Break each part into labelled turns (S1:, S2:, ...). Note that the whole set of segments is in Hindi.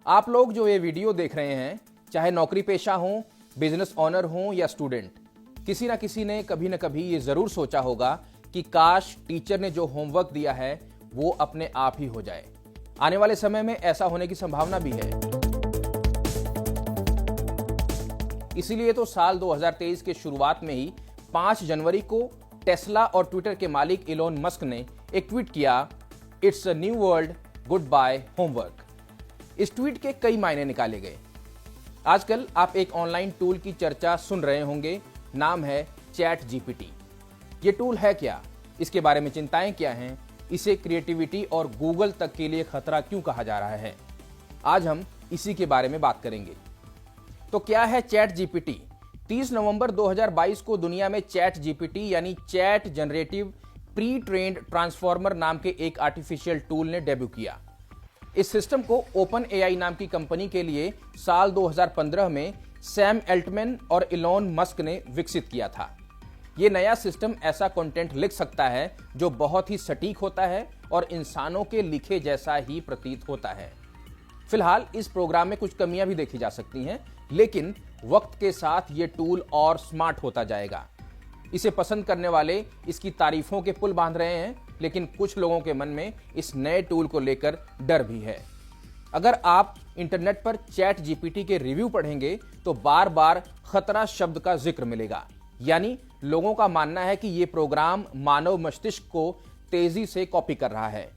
S1: आप लोग जो ये वीडियो देख रहे हैं, चाहे नौकरी पेशा हो, बिजनेस ऑनर हो या स्टूडेंट, किसी ना किसी ने कभी ना कभी ये जरूर सोचा होगा कि काश टीचर ने जो होमवर्क दिया है वो अपने आप ही हो जाए। आने वाले समय में ऐसा होने की संभावना भी है। इसीलिए तो साल 2023 के शुरुआत में ही 5 जनवरी को टेस्ला और ट्विटर के मालिक इलोन मस्क ने एक ट्वीट किया, it's a new world, good bye homework. इस ट्वीट के कई मायने निकाले गए। आजकल आप एक ऑनलाइन टूल की चर्चा सुन रहे होंगे, नाम है चैट जीपीटी। ये टूल है क्या, इसके बारे में चिंताएं क्या हैं, इसे क्रिएटिविटी और गूगल तक के लिए खतरा क्यों कहा जा रहा है, आज हम इसी के बारे में बात करेंगे। तो क्या है चैट जीपीटी? 30 नवंबर 2022 को दुनिया में चैट जीपीटी यानी chat generative pre trained transformer नाम के एक आर्टिफिशियल टूल ने डेब्यू किया। इस सिस्टम को ओपन एआई नाम की कंपनी के लिए साल 2015 में सैम एल्टमैन और इलोन मस्क ने विकसित किया था। यह नया सिस्टम ऐसा कंटेंट लिख सकता है जो बहुत ही सटीक होता है और इंसानों के लिखे जैसा ही प्रतीत होता है। फिलहाल इस प्रोग्राम में कुछ कमियां भी देखी जा सकती हैं, लेकिन वक्त के साथ ये टूल और स्मार्ट होता जाएगा। इसे पसंद करने वाले इसकी तारीफों के पुल बांध रहे हैं, लेकिन कुछ लोगों के मन में इस नए टूल को लेकर डर भी है। अगर आप इंटरनेट पर चैट जीपीटी के रिव्यू पढ़ेंगे तो बार बार खतरा शब्द का जिक्र मिलेगा। यानी लोगों का मानना है कि यह प्रोग्राम मानव मस्तिष्क को तेजी से कॉपी कर रहा है।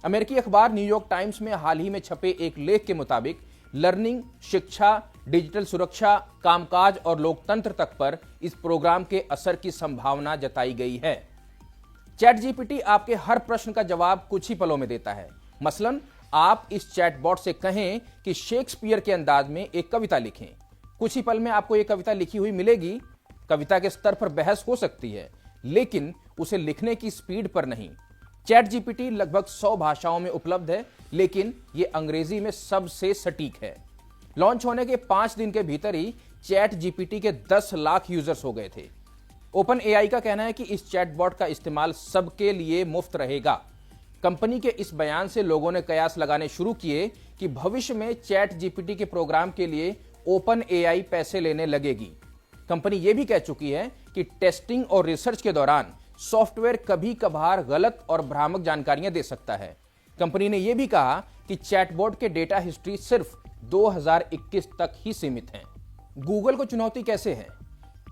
S1: अमेरिकी अखबार न्यूयॉर्क टाइम्स में हाल ही में छपे एक लेख के मुताबिक लर्निंग, शिक्षा, डिजिटल सुरक्षा, कामकाज और लोकतंत्र तक पर इस प्रोग्राम के असर की संभावना जताई गई है। चैट जीपीटी आपके हर प्रश्न का जवाब कुछ ही पलों में देता है। मसलन आप इस चैटबॉट से कहें कि शेक्सपियर के अंदाज में एक कविता लिखें, कुछ ही पल में आपको एक कविता लिखी हुई मिलेगी। कविता के स्तर पर बहस हो सकती है, लेकिन उसे लिखने की स्पीड पर नहीं। चैट जीपीटी लगभग 100 भाषाओं में उपलब्ध है, लेकिन यह अंग्रेजी में सबसे सटीक है। लॉन्च होने के 5 दिन के भीतर ही चैट जीपीटी के 10 लाख यूजर्स हो गए थे। ओपन एआई का कहना है कि इस चैटबॉट का इस्तेमाल सबके लिए मुफ्त रहेगा। कंपनी के इस बयान से लोगों ने कयास लगाने शुरू किए कि भविष्य में चैट जीपीटी के प्रोग्राम के लिए ओपन एआई पैसे लेने लगेगी। कंपनी यह भी कह चुकी है कि टेस्टिंग और रिसर्च के दौरान सॉफ्टवेयर कभी कभार गलत और भ्रामक जानकारियां दे सकता है। कंपनी ने यह भी कहा कि चैटबॉट के डेटा हिस्ट्री सिर्फ 2021 तक ही सीमित है। गूगल को चुनौती कैसे है?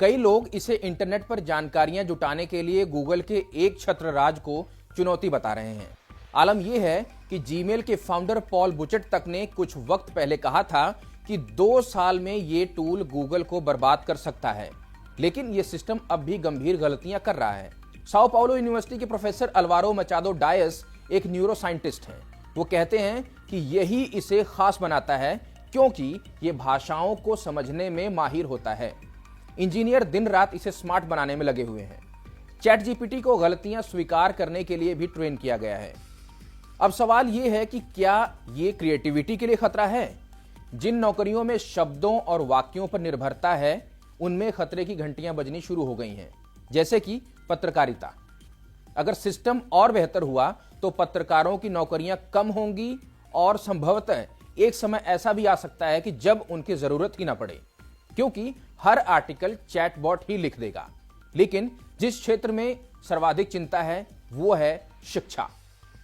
S1: कई लोग इसे इंटरनेट पर जानकारियां जुटाने के लिए गूगल के एक छत्र राज को चुनौती बता रहे हैं। आलम यह है कि जीमेल के फाउंडर पॉल बुचेट तक ने कुछ वक्त पहले कहा था कि 2 साल में यह टूल गूगल को बर्बाद कर सकता है, लेकिन यह सिस्टम अब भी गंभीर गलतियां कर रहा है। साओ पाउलो यूनिवर्सिटी के प्रोफेसर अल्वारो मचादो डायस एक न्यूरो साइंटिस्ट हैं। वो कहते हैं कि यही इसे खास बनाता है, क्योंकि यह भाषाओं को समझने में माहिर होता है। इंजीनियर दिन रात इसे स्मार्ट बनाने में लगे हुए हैं। चैट जीपीटी को गलतियां स्वीकार करने के लिए भी ट्रेन किया गया है। अब सवाल यह है कि क्या यह क्रिएटिविटी के लिए खतरा है? जिन नौकरियों में शब्दों और वाक्यों पर निर्भरता है, उनमें खतरे की घंटियां बजनी शुरू हो गई हैं, जैसे कि पत्रकारिता। अगर सिस्टम और बेहतर हुआ तो पत्रकारों की नौकरियां कम होंगी और संभवतः एक समय ऐसा भी आ सकता है कि जब उनकी जरूरत ही ना पड़े, क्योंकि हर आर्टिकल चैटबॉट ही लिख देगा। लेकिन जिस क्षेत्र में सर्वाधिक चिंता है वो है शिक्षा।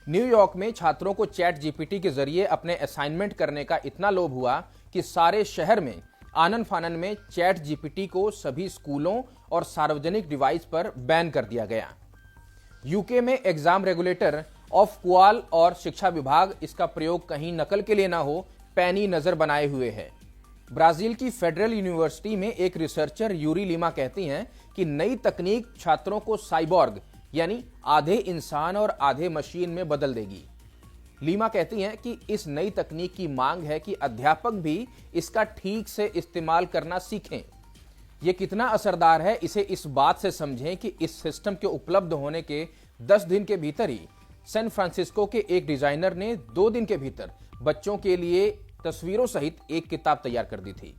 S1: न्यूयॉर्क में छात्रों को चैट जीपीटी के जरिए अपने असाइनमेंट करने का इतना लोभ हुआ कि सारे शहर में आनन फानन में चैट जीपीटी को सभी स्कूलों और सार्वजनिक डिवाइस पर बैन कर दिया गया। यूके में एग्जाम रेगुलेटर ऑफ क्वाल और शिक्षा विभाग इसका प्रयोग कहीं नकल के लिए ना हो पैनी नजर बनाए हुए है। ब्राजील की फेडरल यूनिवर्सिटी में एक रिसर्चर यूरी लीमा कहती हैं कि नई तकनीक छात्रों को साइबॉर्ग यानी आधे इंसान और आधे मशीन में बदल देगी। लीमा कहती हैं कि इस नई तकनीक की मांग है कि अध्यापक भी इसका ठीक से इस्तेमाल करना सीखें। यह कितना असरदार है, इसे इस बात से समझें कि इस सिस्टम के उपलब्ध होने के 10 दिन के भीतर ही सैन फ्रांसिस्को के एक डिजाइनर ने 2 दिन के भीतर बच्चों के लिए तस्वीरों सहित एक किताब तैयार कर दी थी।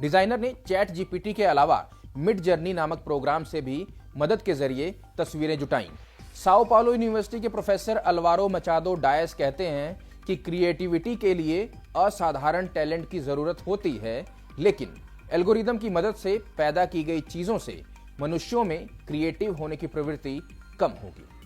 S1: डिजाइनर ने चैट जीपीटी के अलावा मिड जर्नी नामक प्रोग्राम से भी मदद के जरिए तस्वीरें जुटाईं। साओ पाउलो यूनिवर्सिटी के प्रोफेसर अल्वारो मचादो डायस कहते हैं कि क्रिएटिविटी के लिए असाधारण टैलेंट की जरूरत होती है, लेकिन एल्गोरिदम की मदद से पैदा की गई चीजों से मनुष्यों में क्रिएटिव होने की प्रवृत्ति कम होगी।